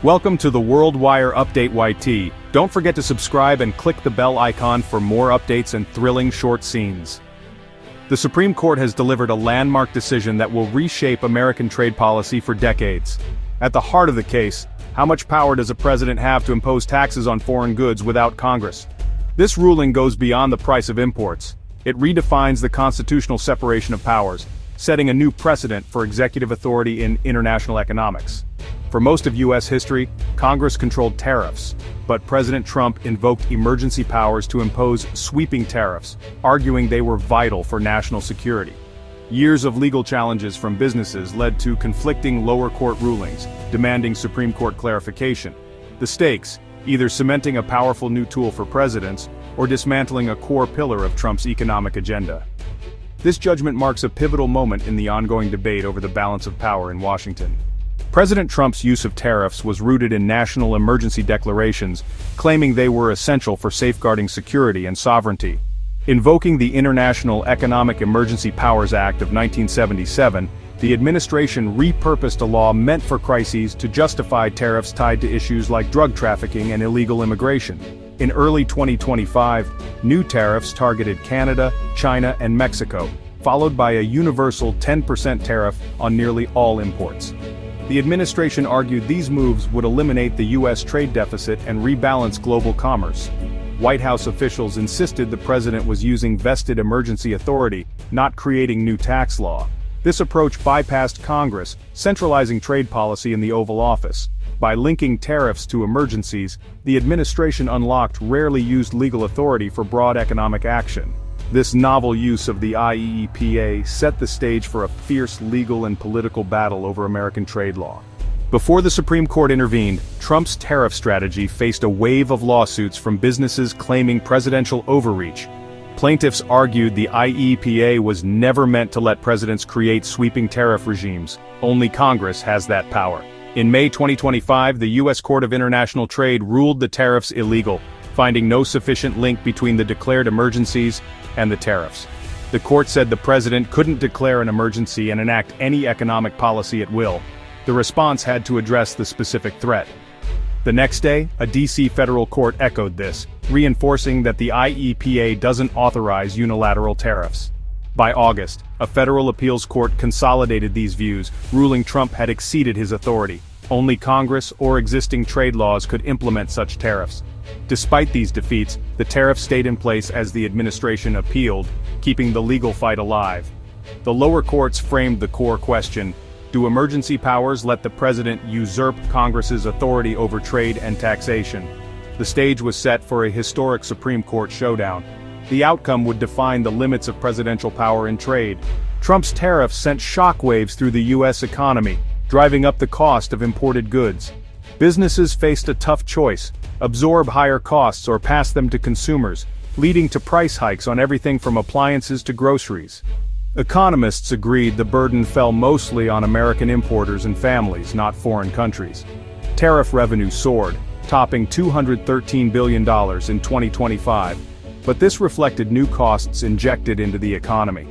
Welcome to the World Wire Update YT. Don't forget to subscribe and click the bell icon for more updates and thrilling short scenes. The Supreme Court has delivered a landmark decision that will reshape American trade policy for decades. At the heart of the case, how much power does a president have to impose taxes on foreign goods without Congress? This ruling goes beyond the price of imports. It redefines the constitutional separation of powers, setting a new precedent for executive authority in international economics. For most of U.S. history, Congress controlled tariffs, but President Trump invoked emergency powers to impose sweeping tariffs, arguing they were vital for national security. Years of legal challenges from businesses led to conflicting lower court rulings, demanding Supreme Court clarification. The stakes, either cementing a powerful new tool for presidents, or dismantling a core pillar of Trump's economic agenda. This judgment marks a pivotal moment in the ongoing debate over the balance of power in Washington. President Trump's use of tariffs was rooted in national emergency declarations, claiming they were essential for safeguarding security and sovereignty. Invoking the International Economic Emergency Powers Act of 1977, the administration repurposed a law meant for crises to justify tariffs tied to issues like drug trafficking and illegal immigration. In early 2025, new tariffs targeted Canada, China, and Mexico, followed by a universal 10% tariff on nearly all imports. The administration argued these moves would eliminate the U.S. trade deficit and rebalance global commerce. White House officials insisted the president was using vested emergency authority, not creating new tax law. This approach bypassed Congress, centralizing trade policy in the Oval Office. By linking tariffs to emergencies, the administration unlocked rarely used legal authority for broad economic action. This novel use of the IEEPA set the stage for a fierce legal and political battle over American trade law. Before the Supreme Court intervened, Trump's tariff strategy faced a wave of lawsuits from businesses claiming presidential overreach. Plaintiffs argued the IEEPA was never meant to let presidents create sweeping tariff regimes. Only Congress has that power. In May 2025, the U.S. Court of International Trade ruled the tariffs illegal, finding no sufficient link between the declared emergencies and the tariffs. The court said the president couldn't declare an emergency and enact any economic policy at will. The response had to address the specific threat. The next day, a D.C. federal court echoed this, reinforcing that the IEEPA doesn't authorize unilateral tariffs. By August, a federal appeals court consolidated these views, ruling Trump had exceeded his authority. Only Congress or existing trade laws could implement such tariffs. Despite these defeats, the tariffs stayed in place as the administration appealed, keeping the legal fight alive. The lower courts framed the core question: do emergency powers let the president usurp Congress's authority over trade and taxation? The stage was set for a historic Supreme Court showdown. The outcome would define the limits of presidential power in trade. Trump's tariffs sent shockwaves through the U.S. economy, driving up the cost of imported goods. Businesses faced a tough choice: absorb higher costs or pass them to consumers, leading to price hikes on everything from appliances to groceries. Economists agreed the burden fell mostly on American importers and families, not foreign countries. Tariff revenue soared, topping $213 billion in 2025, but this reflected new costs injected into the economy.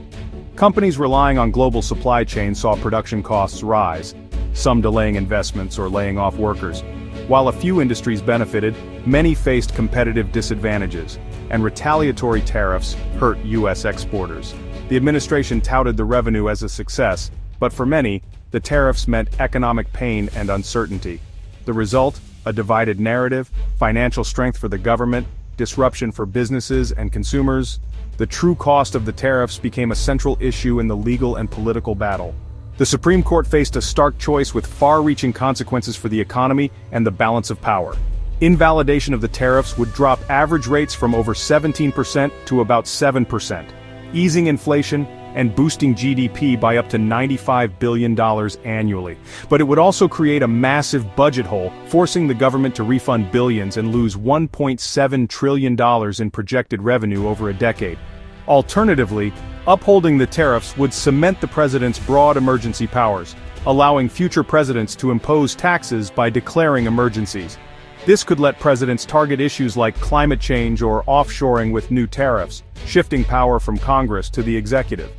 Companies relying on global supply chains saw production costs rise, some delaying investments or laying off workers. While a few industries benefited, many faced competitive disadvantages, and retaliatory tariffs hurt U.S. exporters. The administration touted the revenue as a success, but for many, the tariffs meant economic pain and uncertainty. The result? A divided narrative, financial strength for the government, disruption for businesses and consumers. The true cost of the tariffs became a central issue in the legal and political battle. The Supreme Court faced a stark choice with far-reaching consequences for the economy and the balance of power. Invalidation of the tariffs would drop average rates from over 17% to about 7%, easing inflation and boosting GDP by up to $95 billion annually. But it would also create a massive budget hole, forcing the government to refund billions and lose $1.7 trillion in projected revenue over a decade. Alternatively, upholding the tariffs would cement the president's broad emergency powers, allowing future presidents to impose taxes by declaring emergencies. This could let presidents target issues like climate change or offshoring with new tariffs, shifting power from Congress to the executive.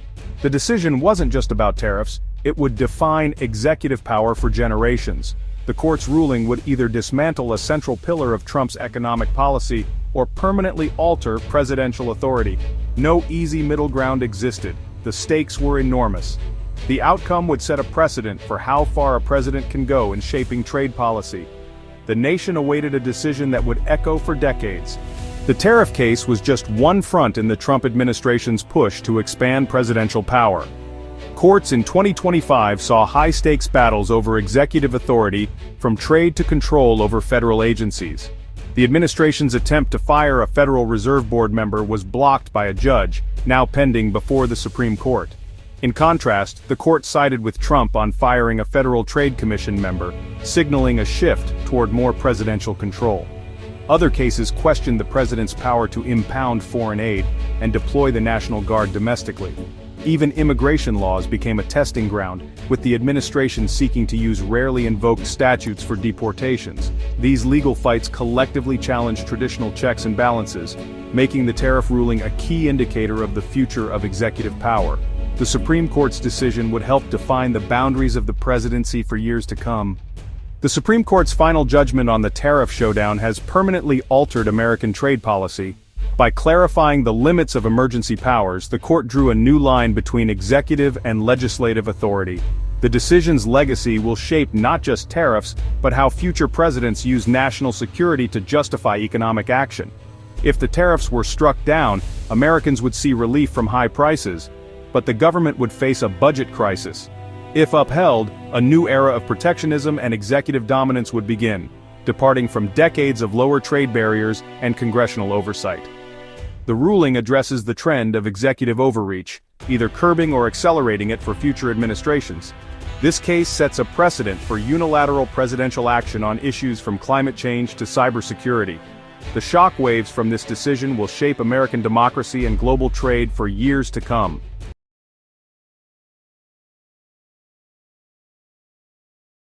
The decision wasn't just about tariffs, it would define executive power for generations. The court's ruling would either dismantle a central pillar of Trump's economic policy or permanently alter presidential authority. No easy middle ground existed. The stakes were enormous. The outcome would set a precedent for how far a president can go in shaping trade policy. The nation awaited a decision that would echo for decades. The tariff case was just one front in the Trump administration's push to expand presidential power. Courts in 2025 saw high-stakes battles over executive authority, from trade to control over federal agencies. The administration's attempt to fire a Federal Reserve Board member was blocked by a judge, now pending before the Supreme Court. In contrast, the court sided with Trump on firing a Federal Trade Commission member, signaling a shift toward more presidential control. Other cases questioned the president's power to impound foreign aid and deploy the National Guard domestically. Even immigration laws became a testing ground, with the administration seeking to use rarely invoked statutes for deportations. These legal fights collectively challenged traditional checks and balances, making the tariff ruling a key indicator of the future of executive power. The Supreme Court's decision would help define the boundaries of the presidency for years to come. The Supreme Court's final judgment on the tariff showdown has permanently altered American trade policy. By clarifying the limits of emergency powers, the court drew a new line between executive and legislative authority. The decision's legacy will shape not just tariffs, but how future presidents use national security to justify economic action. If the tariffs were struck down, Americans would see relief from high prices, but the government would face a budget crisis. If upheld, a new era of protectionism and executive dominance would begin, departing from decades of lower trade barriers and congressional oversight. The ruling addresses the trend of executive overreach, either curbing or accelerating it for future administrations. This case sets a precedent for unilateral presidential action on issues from climate change to cybersecurity. The shockwaves from this decision will shape American democracy and global trade for years to come.